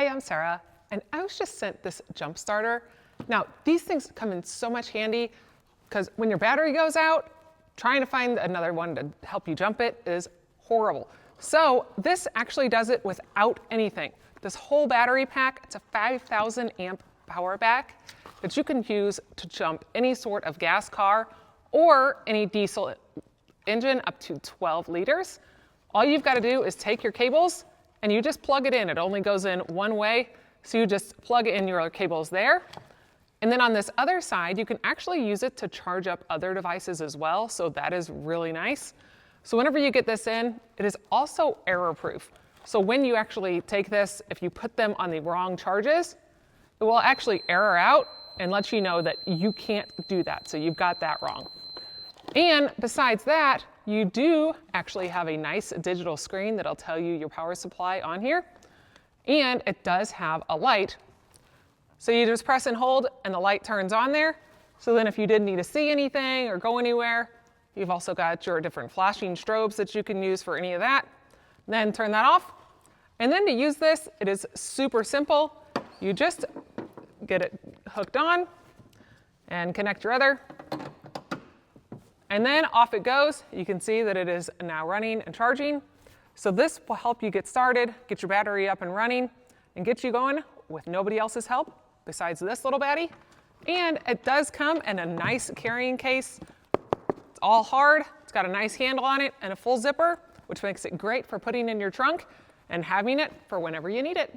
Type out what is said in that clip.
Hi, I'm Sarah, and I was just sent this jump starter. Now, these things come in so much handy because when your battery goes out, trying to find another one to help you jump it is horrible. So this actually does it without anything. This whole battery pack, it's a 5,000 amp power pack that you can use to jump any sort of gas car or any diesel engine up to 12 liters. All you've got to do is take your cables and you just plug it in. It only goes in one way, so you just plug in your cables there. And then on this other side, you can actually use it to charge up other devices as well, so that is really nice. So whenever you get this in, it is also error-proof. So when you actually take this, if you put them on the wrong charges, it will actually error out and let you know that you can't do that, so you've got that wrong. And besides that, you do actually have a nice digital screen that'll tell you your power supply on here. And it does have a light. So you just press and hold and the light turns on there. So then if you did need to see anything or go anywhere, you've also got your different flashing strobes that you can use for any of that. Then turn that off. And then to use this, it is super simple. You just get it hooked on and connect your other. And then off it goes. You can see that it is now running and charging. So this will help you get started, get your battery up and running, and get you going with nobody else's help besides this little baddie. And it does come in a nice carrying case. It's all hard. It's got a nice handle on it and a full zipper, which makes it great for putting in your trunk and having it for whenever you need it.